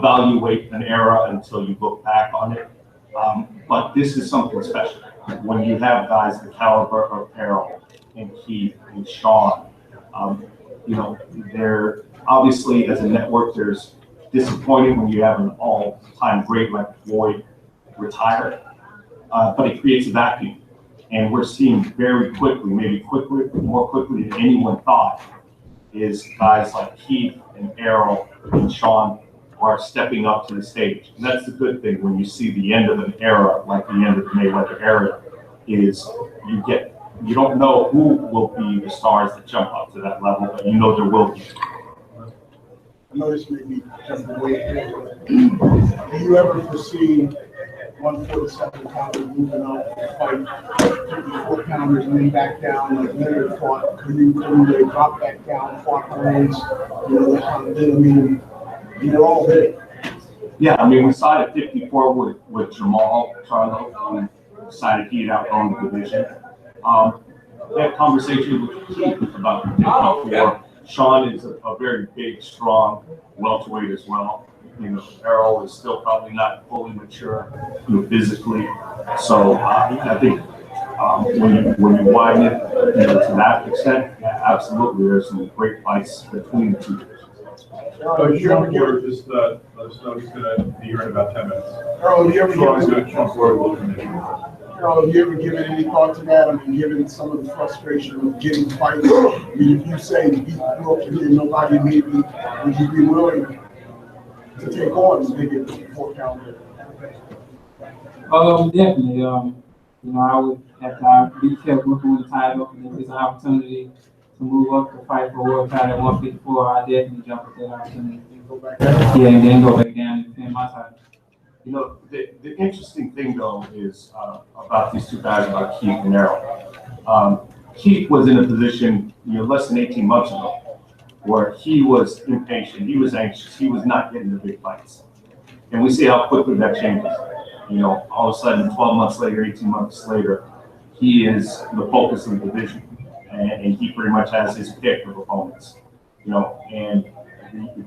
evaluate an era until you look back on it. But this is something special. When you have guys the caliber of Errol and Keith and Shawn, you know, they're obviously, as a network, there's disappointing when you have an all-time great like Floyd retire, but it creates a vacuum. And we're seeing very quickly, maybe more quickly than anyone thought, is guys like Keith and Errol and Shawn are stepping up to the stage. And that's the good thing when you see the end of an era, like the end of the Mayweather era, is you don't know who will be the stars that jump up to that level, but you know there will be. I know this may be jumping away here. Do you ever foresee 147 pounders moving up to fight 54 pounders and then back down like Leonard fought? Can they drop back down, fought Owens, you know, that kind of thing? I mean, you're all there. Yeah, I mean, we started 54 with Jamal Charlo. We decided he'd outgrown the division. We had a conversation with Keith about 54. Shawn is a very big, strong welterweight as well. You know, Errol is still probably not fully mature, you know, physically. So I think when you widen it, you know, to that extent, yeah, absolutely, there's some great fights between the two. Shawn Porter just let us know he's going to be here in about 10 minutes. Errol, do you ever Shawn Porter will come in. Errol, have you ever given any thought to that? I mean, given some of the frustration of getting fights, I mean, if you say you grew up here, nobody made me, would you be willing to take on maybe a 54 pounder? Definitely. You know, I would have to be careful with the title, and if there's an opportunity to move up to fight for world title at 154, I definitely jump at that opportunity. Yeah, and then go back down and defend my title. You know, the interesting thing though is about these two guys, about Keith and Errol. Keith was in a position, you know, less than 18 months ago, where he was impatient, he was anxious, he was not getting the big fights. And we see how quickly that changes. You know, all of a sudden, 12 months later, 18 months later, he is the focus of the division, and he pretty much has his pick of opponents. You know, and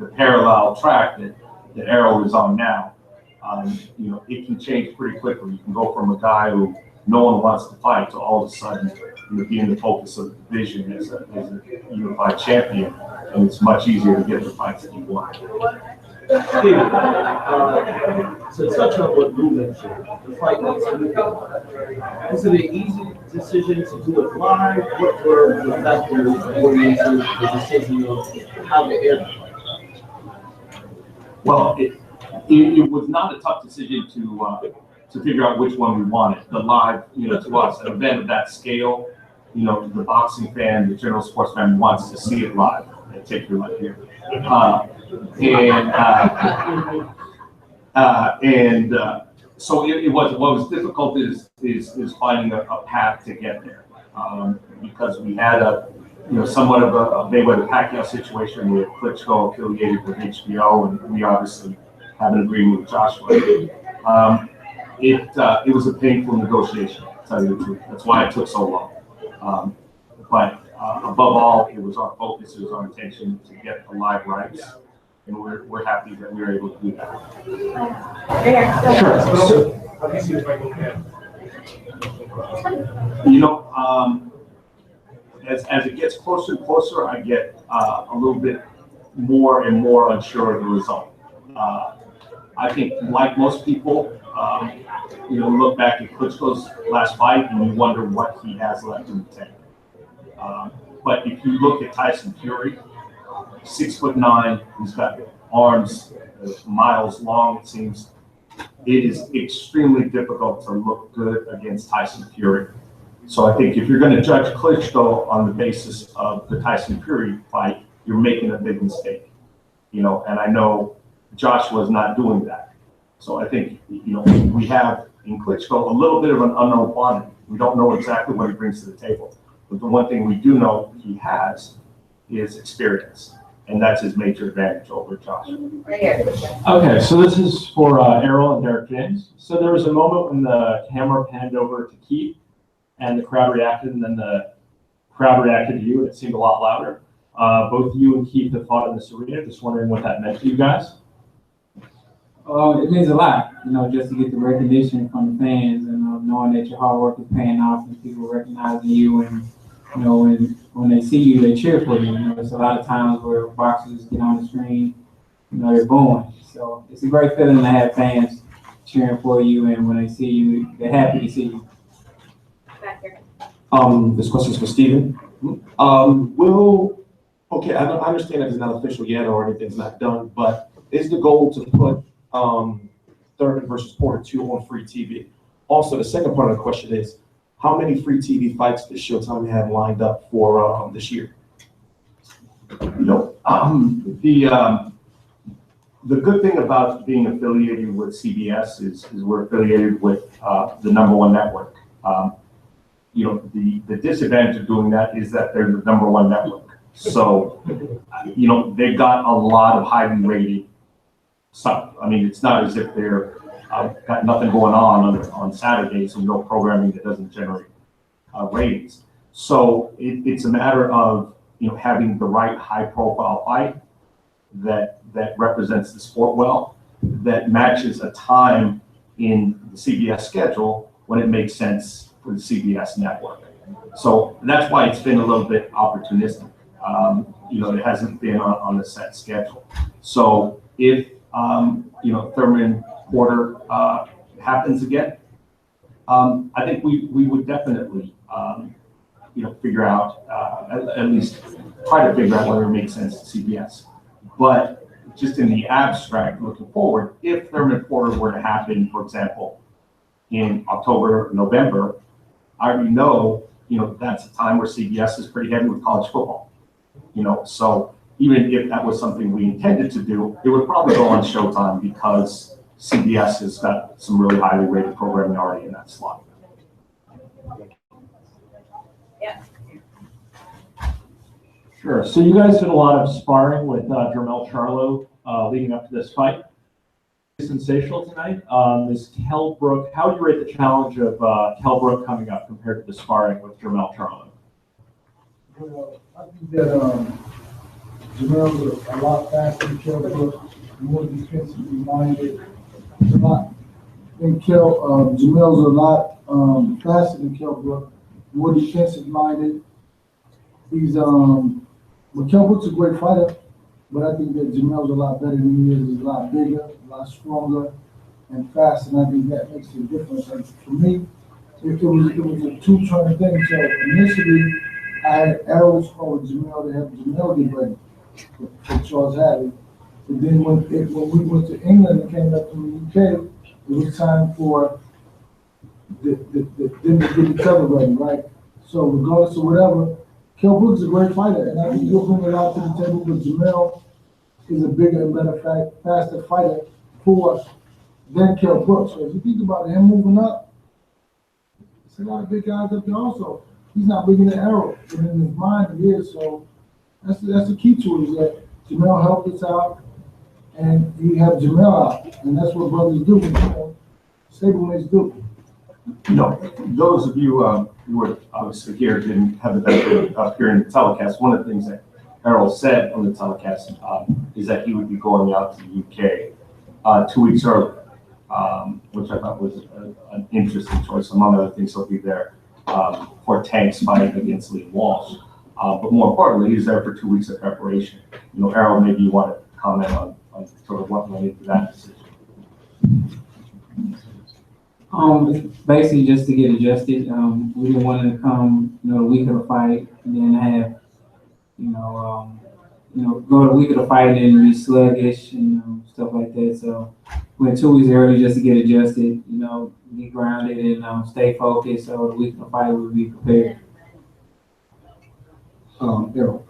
the parallel track that Errol is on now, you know, it can change pretty quickly. You can go from a guy who no one wants to fight to all of a sudden, you know, being the focus of the division as a unified champion, and it's much easier to get the fights that you want. Steve, to touch on what you mentioned, the fight next weekend, is it an easy decision to do it live? What were the factors going into the decision of how to air the fight? Well, it was not a tough decision to figure out which one we wanted. The live, you know, to us, an event of that scale, you know, the boxing fan, the general sports fan wants to see it live. I take your life here. So it was, what was difficult is finding a path to get there, because we had somewhat of a Mayweather-Pacquiao situation with Klitschko affiliated with HBO, and we obviously have an agreement with Joshua. It was a painful negotiation, to tell you the truth. That's why it took so long. But above all, it was our focus, it was our intention to get the live rights, and we're happy that we were able to do that. Sure. You know, as it gets closer and closer, I get a little bit more and more unsure of the result. I think, like most people, you know, look back at Klitschko's last fight and you wonder what he has left in the tank. But if you look at Tyson Fury, 6'9", he's got arms miles long, it seems. It is extremely difficult to look good against Tyson Fury. So I think if you're going to judge Klitschko on the basis of the Tyson Fury fight, you're making a big mistake. You know, and I know Joshua's not doing that. So I think, you know, we have in Klitschko a little bit of an unknown quantity. We don't know exactly what he brings to the table. But the one thing we do know he has is experience, and that's his major advantage over Josh. Okay, so this is for Errol and Derek James. So there was a moment when the camera panned over to Keith, and the crowd reacted, and then the crowd reacted to you, and it seemed a lot louder. Both you and Keith have fought in this arena. Just wondering what that meant to you guys. It means a lot, just to get the recognition from the fans and knowing that your hard work is paying off and people recognizing you and, when they see you, they cheer for you. There's a lot of times where boxers get on the screen, they're booing. So it's a great feeling to have fans cheering for you, and when they see you, they're happy to see you. Back here. This question is for Steven. Okay, I understand that it's not official yet or anything's not done, but is the goal to put Thurman versus Porter 2 on free TV? Also, the second part of the question is, how many free TV fights does Showtime have lined up for this year? The good thing about being affiliated with CBS is we're affiliated with the #1 network. The disadvantage of doing that is that they're the #1 network. So, they've got a lot of highly rated stuff. I mean, it's not as if they're got nothing going on Saturdays and no programming that doesn't generate ratings. So it's a matter of having the right high-profile fight that represents the sport well, that matches a time in the CBS schedule when it makes sense for the CBS network. So that's why it's been a little bit opportunistic. It hasn't been on the set schedule. So if Thurman Porter happens again, I think we would definitely figure out at least try to figure out whether it makes sense to CBS. But just in the abstract, looking forward, if Thurman Porter were to happen, for example, in October, November, I already know that's a time where CBS is pretty heavy with college football. So even if that was something we intended to do, it would probably go on Showtime because CBS has got some really highly rated programming already in that slot. Yeah. Sure. So you guys did a lot of sparring with Jermell Charlo leading up to this fight. Sensational tonight. Is Kell Brook, how do you rate the challenge of Kell Brook coming up compared to the sparring with Jermell Charlo? Well, I think that Jermell's a lot faster than Kell Brook, more defensively minded. It's a lot. I think Jermell's a lot faster than Kell Brook, more defensive minded. He's Kell Brook's a great fighter, but I think that Jermell's a lot better than he is. He's a lot bigger, a lot stronger, and faster, and I think that makes a difference. And for me, it was a two-turn thing. So initially, I had Errol score with Jermell to have Jermell get ready for Charles Hadley. But then when we went to England and came up from the UK, it was time for them to get each other ready, right? So regardless of whatever, Kell Brook's a great fighter, and I think he'll bring a lot to the table, but Jermell is a bigger and better, faster fighter for us than Kell Brook. So if you think about him moving up, there's a lot of big guys up there also. He's not bigger than Errol, but in his mind he is. So that's the key to it, is that Jermell helped us out, and he helped Jermell out, and that's what brothers do. Stablemates do. Those of you who were obviously here didn't have the benefit of hearing the telecast. One of the things that Errol said on the telecast is that he would be going out to the UK 2 weeks early, which I thought was an interesting choice. Among other things, he'll be there for Tank's fight against Lee Walsh. But more importantly, he's there for 2 weeks of preparation. Errol, maybe you want to comment on sort of what went into that decision. Basically just to get adjusted. We didn't want to come, the week of the fight and then have, go the week of the fight and be sluggish and stuff like that. So we went 2 weeks early just to get adjusted, get grounded and stay focused. So the week of the fight we'll be prepared. Errol,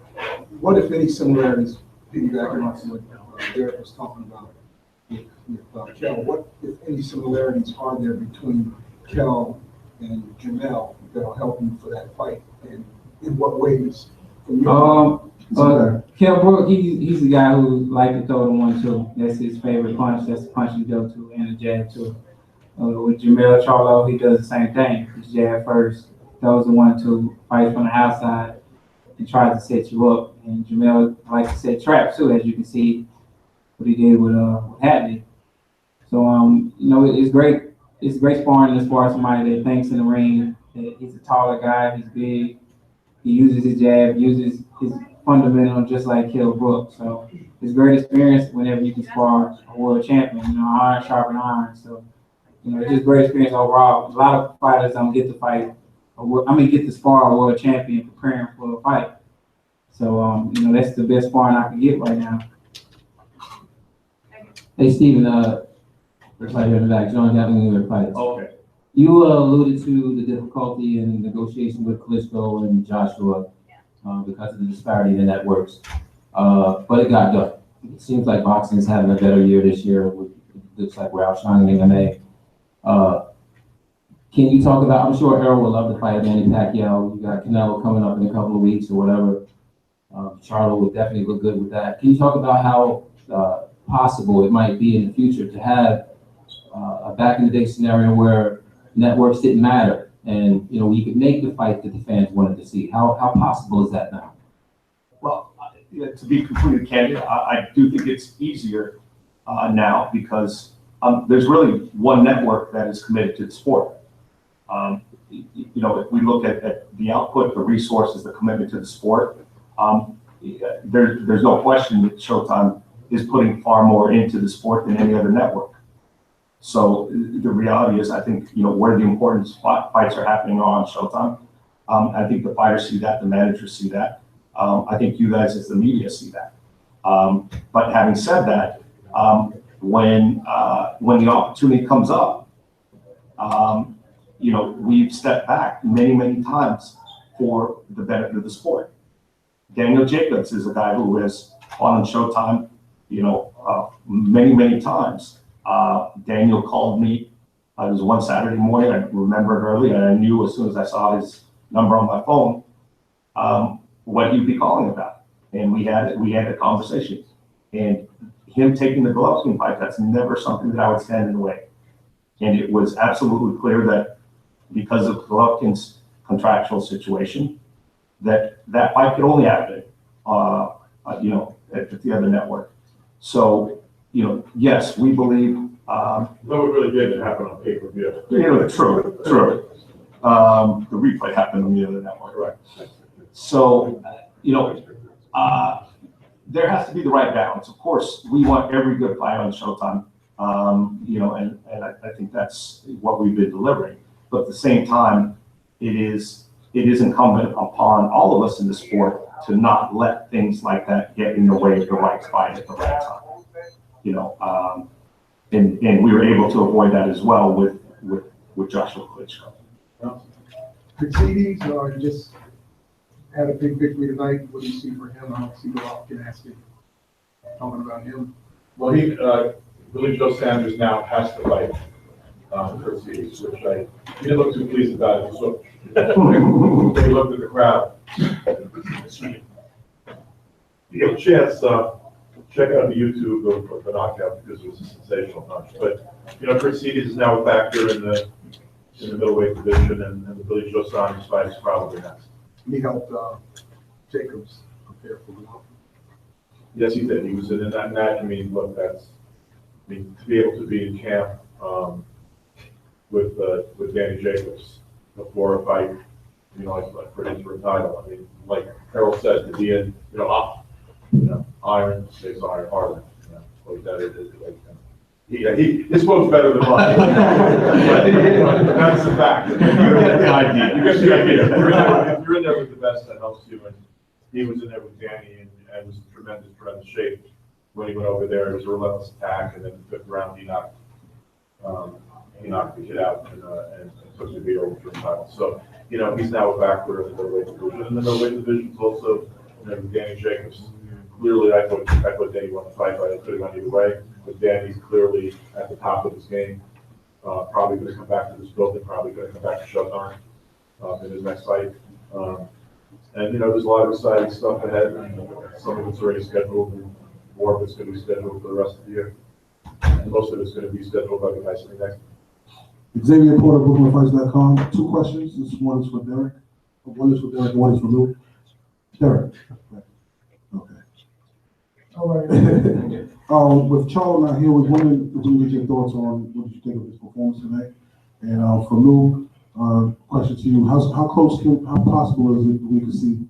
what if any similarities, piggybacking on what Derek was talking about with Kell, what if any similarities are there between Kell and Jermell that'll help you for that fight, and in what ways? Kell Brook, he's the guy who like to throw the 1-2. That's his favorite punch. That's the punch he goes to, and the jab too. With Jermell Charlo, he does the same thing. He jab first, throws the 1-2, fights from the outside, and tries to set you up. And Jermell likes to set traps too, as you can see what he did with Hadley. So, you know, it's great. It's great sparring as far as somebody that thinks in the ring. He's a taller guy. He's big. He uses his jab, uses his fundamental just like Kell Brook. So it's a great experience whenever you can spar a world champion. You know, iron sharpen iron. So, you know, it's just a great experience overall. A lot of fighters don't get to fight. Get to spar a world champion preparing for a fight. So, you know, that's the best sparring I can get right now. Hey, Steven, looks like you're in the back. John Gatling, your fights. Okay. You alluded to the difficulty in negotiation with Klitschko and Joshua because of the disparity in the networks, but it got done. It seems like boxing is having a better year this year. It looks like we're outshining MMA. Can you talk about, I'm sure Errol will love to fight Manny Pacquiao. You got Canelo coming up in a couple of weeks or whatever. Charlo would definitely look good with that. Can you talk about how possible it might be in the future to have a back in the day scenario where networks didn't matter and, you know, we could make the fight that the fans wanted to see? How possible is that now? Well, to be completely candid, I do think it's easier now because there's really one network that is committed to the sport. You know, if we look at the output, the resources, the commitment to the sport, there's no question that Showtime is putting far more into the sport than any other network. So the reality is, I think, you know, where the important fights are happening on Showtime. I think the fighters see that, the managers see that. I think you guys as the media see that. But having said that, when the opportunity comes up, you know, we've stepped back many times for the benefit of the sport. Daniel Jacobs is a guy who has fought on Showtime, you know, many times. Daniel called me. It was one Saturday morning. I remember it early, and I knew as soon as I saw his number on my phone what he'd be calling about. And we had a conversation. And him taking the Golovkin fight, that's never something that I would stand in the way. And it was absolutely clear that because of Golovkin's contractual situation, that fight could only happen, you know, at the other network. So, you know, yes, we believe. No, it really did happen on pay-per-view. You know, true. The replay happened on the other network. Correct. So, you know, there has to be the right balance. Of course, we want every good fight on Showtime, you know, and I think that's what we've been delivering. But at the same time, it is incumbent upon all of us in the sport to not let things like that get in the way of the right fight at the right time. You know, and we were able to avoid that as well with Joshua Klitschko. Proceedings, or just had a big victory tonight. What do you see for him? I don't see Golovkin asking, talking about him. Well, Billy Joe Sanders now has to fight proceedings, which he didn't look too pleased about it. So they looked at the crowd. You get a chance, check out the YouTube of the knockout because it was a sensational punch. But you know, proceedings is now a factor in the middleweight division, and the Billy Joe Sanders fight is probably next. He helped Jacobs prepare for Golovkin. Yes, he did. He was in that match. I mean, look, to be able to be in camp with Danny Jacobs before a fight, you know, like for an interim title. I mean, like Errol said, to be in, you know, iron stays iron harder. You know, like that. His quote's better than mine. That's the fact. You get the idea. You get the idea. If you're in there with the best, that helps you. And he was in there with Danny and was in tremendous shape when he went over there. It was a relentless attack, and then the 5th round he knocked the kid out and took the beat over for the title. So, you know, he's now a factor in the middleweight division. And the middleweight division is also, you know, with Danny Jacobs. Clearly, I thought Danny won the fight, but it could have gone either way. But Danny's clearly at the top of his game. Probably going to come back to this building. Probably going to come back to Showtime in his next fight. And you know, there's a lot of exciting stuff ahead. Some of it's already scheduled, and more of it's going to be scheduled for the rest of the year. And most of it's going to be scheduled by the guys sitting next. Xavier Porter, BrooklynFights.com. 2 questions. This one is for Derek. One is for Derek. One is for Lou. Derek. Okay. All right. With Charles not here, was wondering if we can get your thoughts on what did you think of his performance tonight? And for Lou, question to you: how possible is it that we could see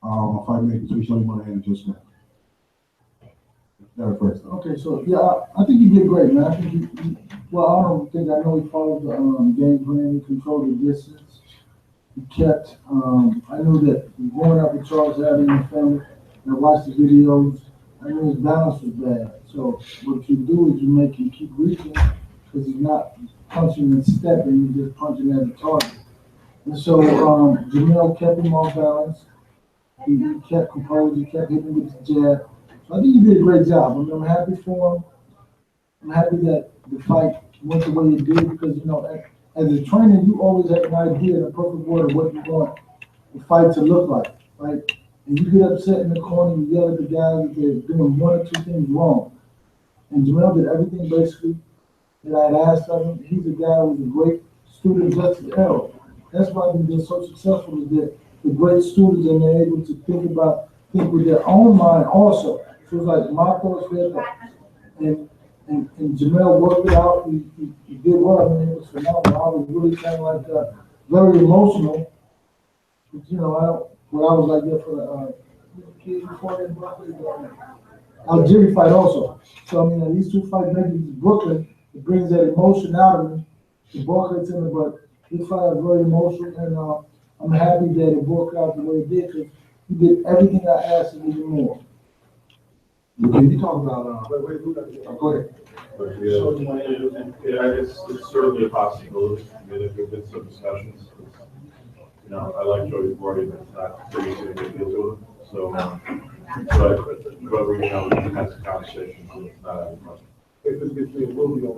a fight made between Shawn Porter and Joe Smith? Derek first. Okay, so yeah, I think he did great, man. I think I don't think I know he followed the game plan. He controlled the distance. He kept. I knew that growing up with Charles having the family, and I watched the videos. I knew his balance was bad. So what you do is you make him keep reaching because he's not punching and stepping. He's just punching at the target. And so Jamel kept him off balance. He kept composed. He kept hitting with the jab. So I think he did a great job. I mean, I'm happy for him. I'm happy that the fight went the way it did because, you know, as a trainer, you always have an idea in a perfect world of what you want the fight to look like, right? And you get upset in the corner, you yell at the guys that they're doing one or two things wrong. And Jamel did everything basically that I had asked of him. He's a guy who was a great student just as Errol. That's why he's been so successful is that the great students and they're able to think with their own mind also. So it's like my thoughts read that. And Jamel worked it out. He did well. I mean, it was phenomenal. I was really kind of like very emotional. But, you know, when I was like that for the kids before they Barclays, Algeria fight also. So I mean, these two fights maybe Brooklyn, it brings that emotion out of me. The Barclays Center, but this fight was very emotional, and I'm happy that it worked out the way it did because he did everything I asked him to do more. Can you talk about? Go ahead. It's certainly a possibility. I mean, there have been some discussions. You know, I like Joey's party, but it's not pretty easy to make deals with him. So, but we, you know, we had some conversations, and it's not out of money. If it gets made, will be on.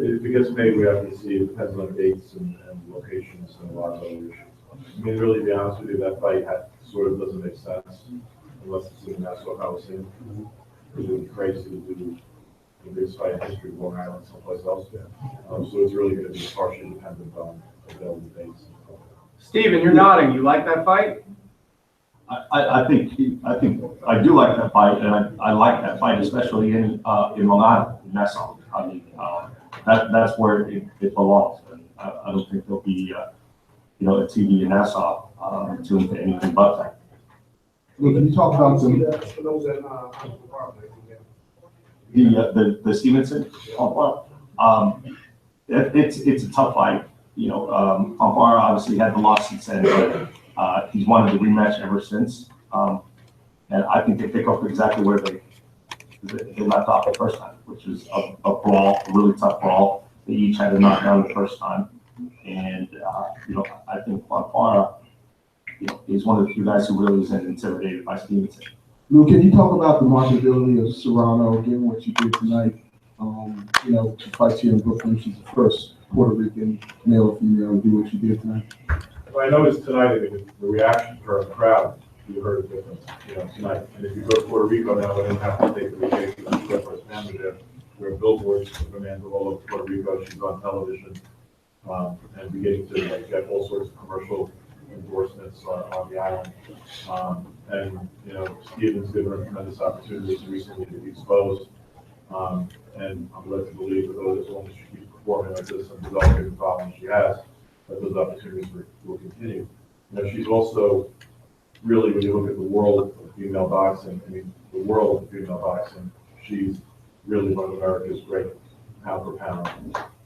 If it gets made, we have to see. It depends on dates and locations and a lot of other issues. I mean, really, to be honest with you, that fight sort of doesn't make sense unless it's in Nassau Coliseum. It would be crazy to do the biggest fight in history of Long Island someplace else. So it's really going to be partially dependent on available dates. Steven, you're nodding. You like that fight? I think I do like that fight, and I like that fight, especially in Long Island, in Nassau. I mean, that's where it belongs. And I don't think there'll be a TV in Nassau tuned to anything but that. Can you talk about the Stevenson? It's a tough fight. You know, Pompar obviously had the loss since then, but he's wanted the rematch ever since. And I think they pick up exactly where they left off the first time, which is a brawl, a really tough brawl. They each had a knockdown the first time. And, I think Pompar, he's one of the few guys who really isn't intimidated by Stevenson. Lou, can you talk about the marketability of Serrano, given what you did tonight? To fight here in Brooklyn, she's the first Puerto Rican male or female to do what you did tonight. Well, I noticed tonight, the reaction from the crowd, you heard a difference, tonight. And if you go to Puerto Rico now, they don't have to take the vacation to go for his family there. There are billboards of Amanda all over Puerto Rico. She's on television, and beginning to get all sorts of commercial endorsements on the island. Steven's given her tremendous opportunities recently to be exposed. And I'm led to believe that as long as she keeps performing like this and developing the following she has, that those opportunities will continue. She's also really, when you look at the world of female boxing, she's really one of America's great pound-for-pound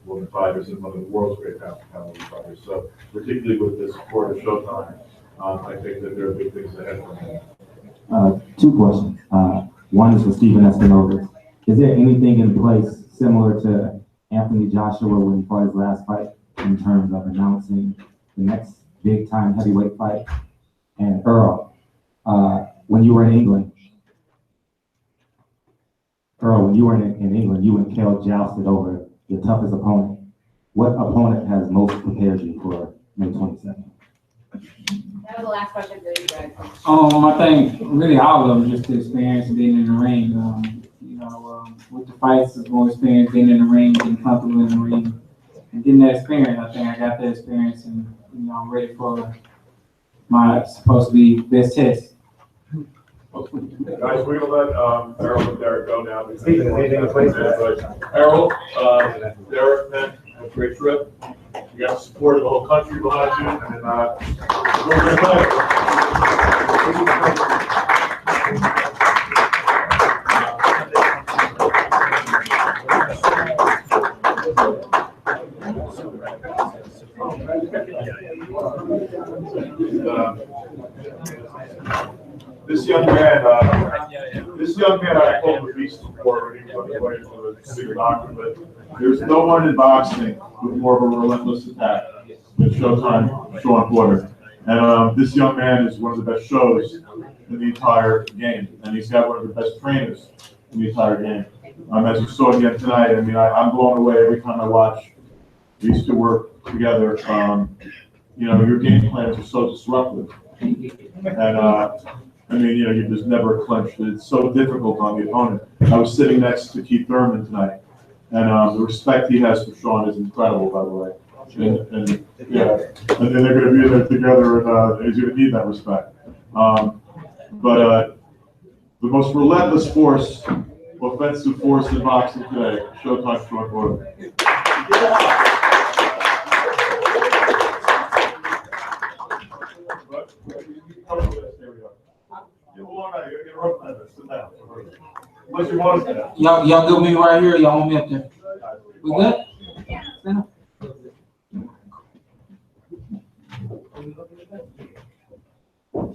women fighters and one of the world's great pound-for-pound women fighters. So particularly with the support of Showtime, I think that there are big things ahead for him. Two questions. One is for Steven Espinosa. Is there anything in place similar to Anthony Joshua when he fought his last fight in terms of announcing the next big-time heavyweight fight? And Errol, when you were in England, you and Kel jousted over your toughest opponent. What opponent has most prepared you for May 22nd? That was the last question for you, Greg. I think really all of them, just the experience of being in the ring. With the fights, it's more experience being in the ring, getting comfortable in the ring, and getting that experience. I think I got that experience, and I'm ready for my supposed to be best test. Guys, we're gonna let Errol and Derek go now. Errol, Derek, man, have a great trip. You got the support of the whole country behind you, and we're gonna play. This young man, I told him a beast before when he was on the way to the doctor, but there's no one in boxing with more of a relentless attack than Showtime Shawn Porter. And this young man is one of the best shows in the entire game, and he's got one of the best trainers in the entire game. As you saw again tonight, I mean, I'm blown away every time I watch these two work together. You know, your game plans are so disruptive. And I mean, you know, you just never clinch. It's so difficult on the opponent. I was sitting next to Keith Thurman tonight, and the respect he has for Shawn is incredible, by the way. And yeah, and then they're going to be there together, and he's going to need that respect. But the most relentless force, offensive force in boxing today, Showtime Shawn Porter. Unless you want to. Y'all good with me right here? Y'all want me up there? We good? Stand up.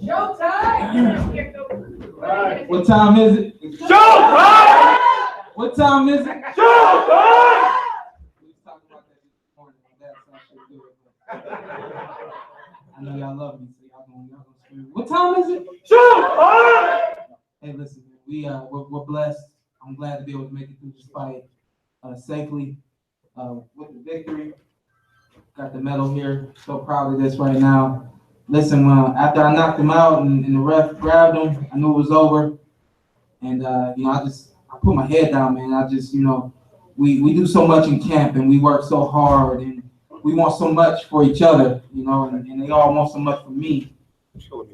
Showtime! What time is it? Showtime! What time is it? Showtime! We was talking about that this morning. My dad said I should do it. I know y'all love me, so y'all gonna scream. What time is it? Showtime! Hey, listen, we're blessed. I'm glad to be able to make it through this fight safely with the victory. Got the medal here. So proud of this right now. Listen, after I knocked him out and the ref grabbed him, I knew it was over. And you know, I put my head down, man. I just, you know, we do so much in camp and we work so hard and we want so much for each other, you know, and they all want so much from me.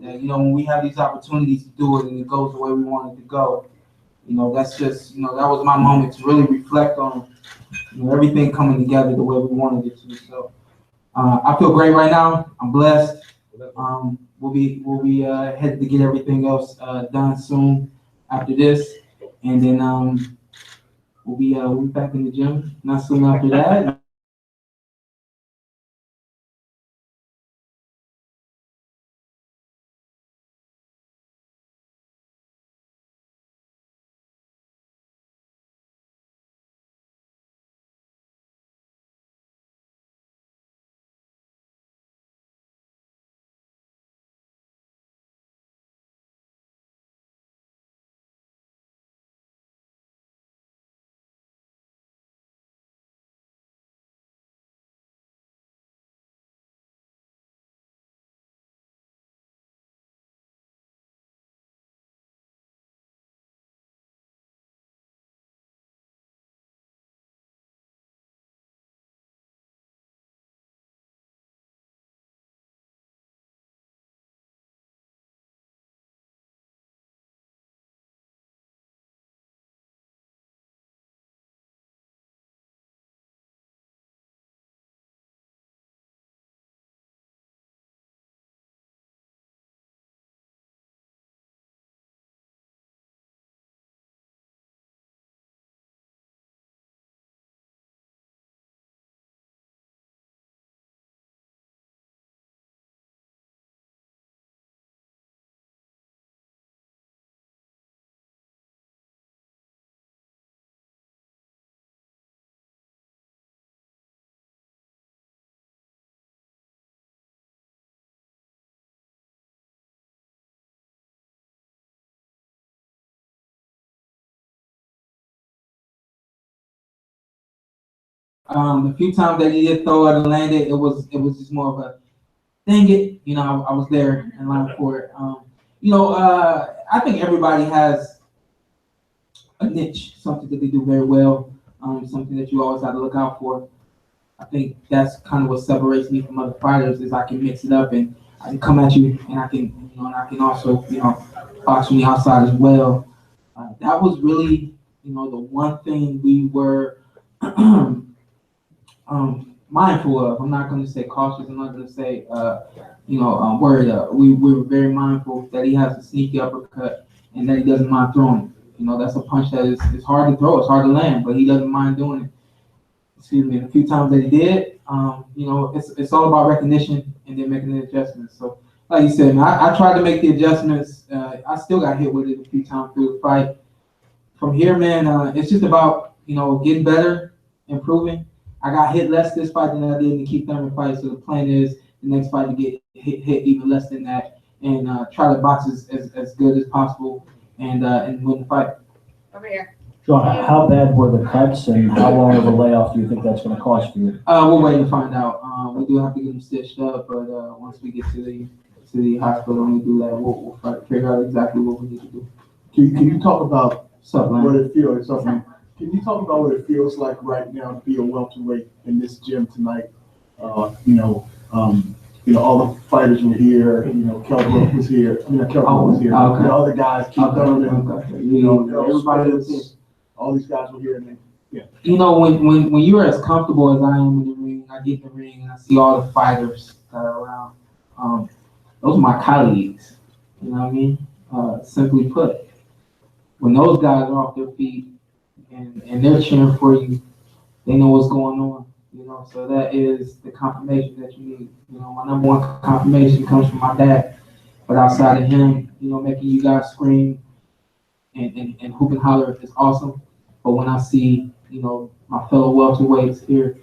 That, you know, when we have these opportunities to do it and it goes the way we want it to go, you know, that's just, you know, that was my moment to really reflect on, you know, everything coming together the way we wanted it to. So I feel great right now. I'm blessed. We'll be headed to get everything else done soon after this, and then we'll be back in the gym not soon after that. The few times that he did throw it and land it, it was just more of a dang it, you know, I was there in line for it. You know, I think everybody has a niche, something that they do very well, something that you always have to look out for. I think that's kind of what separates me from other fighters is I can mix it up and I can come at you, and I can, and I can also, box from the outside as well. That was really, the one thing we were mindful of. I'm not going to say cautious. I'm not going to say, worried of. We were very mindful that he has a sneaky uppercut and that he doesn't mind throwing it. That's a punch that is hard to throw. It's hard to land, but he doesn't mind doing it. Excuse me. And a few times that he did, it's all about recognition and then making the adjustments. So, like you said, man, I tried to make the adjustments. I still got hit with it a few times through the fight. From here, man, it's just about, getting better, improving. I got hit less this fight than I did in the Keith Thurman fight. So the plan is the next fight to get hit even less than that and try to box as good as possible and win the fight. Over here. Shawn, how bad were the cuts and how long of a layoff do you think that's going to cost you? We're waiting to find out. We do have to get them stitched up, but once we get to the hospital and we do that, we'll try to figure out exactly what we need to do. Can you talk about Something. what it feels? Can you talk about what it feels like right now to be a welterweight in this gym tonight? All the fighters were here. Kell Brook was here. Kell was here. Okay. The other guys, Keith Thurman. Okay. Everybody was here. All these guys were here, and yeah. When you're as comfortable as I am in the ring, I get in the ring and I see all the fighters that are around. Those are my colleagues. You know what I mean? Simply put, when those guys are off their feet and they're cheering for you, they know what's going on. So that is the confirmation that you need. My number one confirmation comes from my dad, but outside of him, making you guys scream and hoop and holler is awesome. But when I see, my fellow welterweights here,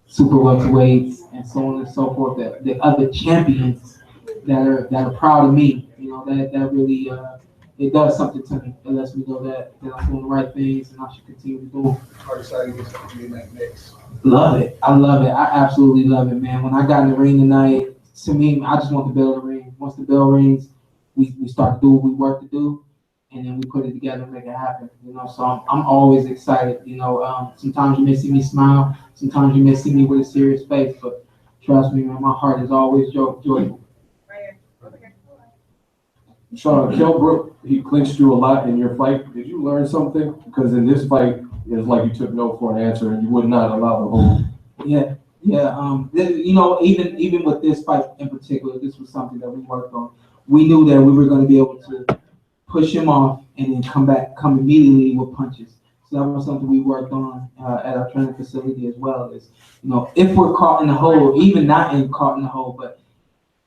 super welterweights, and so on and so forth, the other champions that are proud of me, that really it does something to me. It lets me know that I'm doing the right things and I should continue to do them. How exciting is it to be in that mix? Love it. I love it. I absolutely love it, man. When I got in the ring tonight, to me, I just want the bell to ring. Once the bell rings, we start to do what we work to do, and then we put it together and make it happen. So I'm always excited. Sometimes you may see me smile, sometimes you may see me with a serious face, but trust me, man, my heart is always joyful. Right here. Over here. Shawn, Kell Brook, he clinched you a lot in your fight. Did you learn something? Because in this fight, it's like you took no for an answer and you would not allow the hold. Yeah. Even with this fight in particular, this was something that we worked on. We knew that we were going to be able to push him off and then come immediately with punches. So that was something we worked on at our training facility as well. Is if we're caught in the hole, even not caught in the hole, but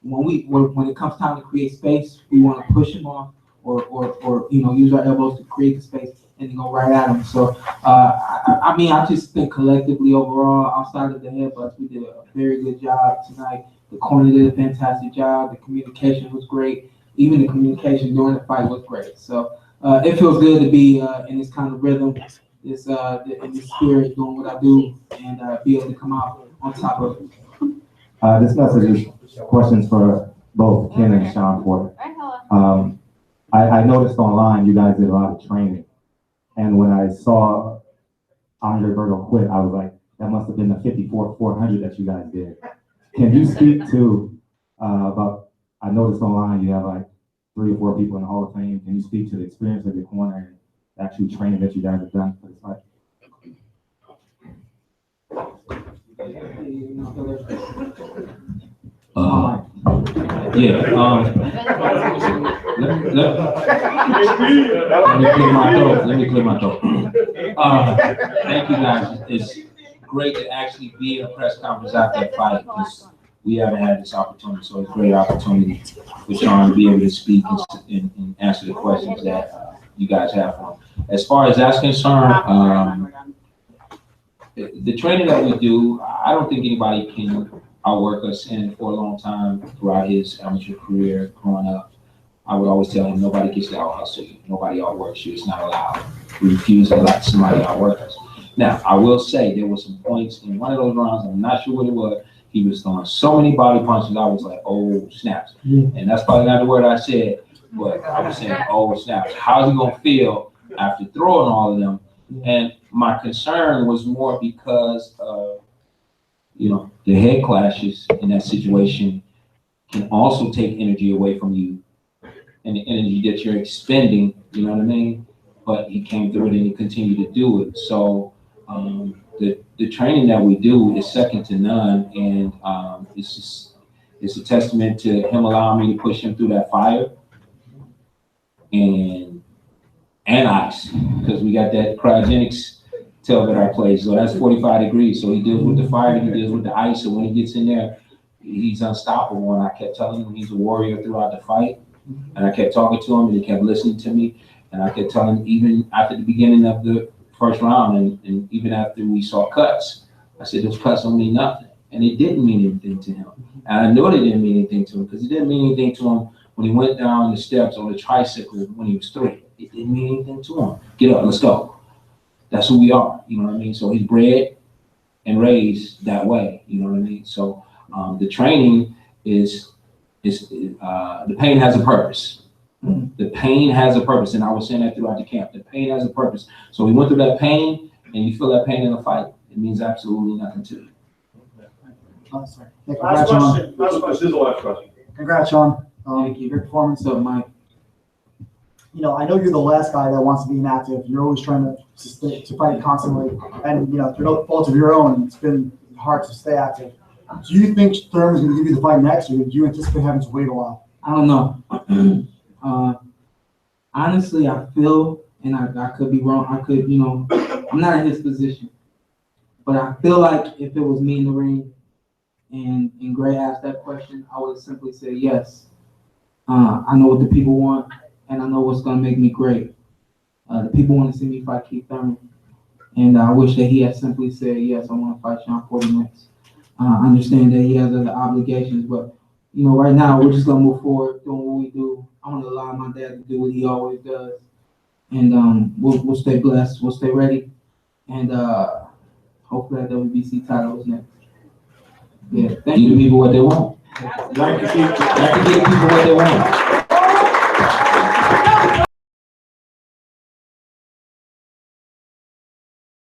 when it comes time to create space, we want to push him off or use our elbows to create the space and then go right at him. So I just think collectively overall, outside of the headbutts, we did a very good job tonight. The corner did a fantastic job. The communication was great. Even the communication during the fight was great. So it feels good to be in this kind of rhythm, in this spirit, doing what I do, and be able to come out on top of it. This message is questions for both Ken and Shawn Porter. I noticed online you guys did a lot of training, and when I saw Andre Berto quit, I was like, that must have been the 54-400 that you guys did. Can you speak to about? I noticed online you have like 3 or 4 people in the Hall of Fame. Can you speak to the experience of your corner and the actual training that you guys have done for this fight? Let me clear my throat. Thank you guys. It's great to actually be in a press conference after a fight because we haven't had this opportunity. So it's a great opportunity for Shawn to be able to speak and answer the questions that you guys have for him. As far as that's concerned, the training that we do, I don't think anybody can outwork us in for a long time throughout his amateur career growing up. I would always tell him, nobody gets to out-hustle you. Nobody outworks you. It's not allowed. We refuse to let somebody outwork us. Now, I will say there were some points in one of those rounds, I'm not sure what it was, he was throwing so many body punches, I was like, oh, snaps. And that's probably not the word I said, but I was saying, oh, snaps. How's he going to feel after throwing all of them? And my concern was more because of, the head clashes in that situation. can also take energy away from you, and the energy that you're expending, you know what I mean? But he came through it and he continued to do it. So the training that we do is second to none, and it's a testament to him allowing me to push him through that fire and ice, because we got that cryogenics tub at our place, so that's 45 degrees. So he deals with the fire, he deals with the ice, so when he gets in there, he's unstoppable. And I kept telling him he's a warrior throughout the fight, and I kept talking to him, and he kept listening to me, and I kept telling him even after the beginning of the first round, and even after we saw cuts, I said those cuts don't mean nothing, and it didn't mean anything to him. And I know they didn't mean anything to him because it didn't mean anything to him when he went down the steps on the tricycle when he was 3. It didn't mean anything to him. Get up, let's go. That's who we are, you know what I mean? So he's bred and raised that way, you know what I mean? So the training is the pain has a purpose. The pain has a purpose, and I was saying that throughout the camp. The pain has a purpose. So we went through that pain, and you feel that pain in a fight. It means absolutely nothing to you. Last question. This is the last question. Congrats, Shawn. Thank you. Great performance. So, Mike. You know, I know you're the last guy that wants to be inactive. You're always trying to fight constantly, and you know, through no fault of your own, it's been hard to stay active. Do you think Thurman's going to give you the fight next, or do you anticipate having to wait a while? I don't know. Honestly, I feel, and I could be wrong. I could, you know, I'm not in his position, but I feel like if it was me in the ring, and Gray asked that question, I would simply say yes. I know what the people want, and I know what's going to make me great. The people want to see me fight Keith Thurman, and I wish that he had simply said, yes, I want to fight Shawn Porter next. I understand that he has other obligations, but, you know, right now, we're just going to move forward doing what we do. I want to allow my dad to do what he always does, and we'll stay blessed, we'll stay ready, and hopefully that WBC title is next. Yeah, thank you. Give the people what they want. Like to give the people what they want.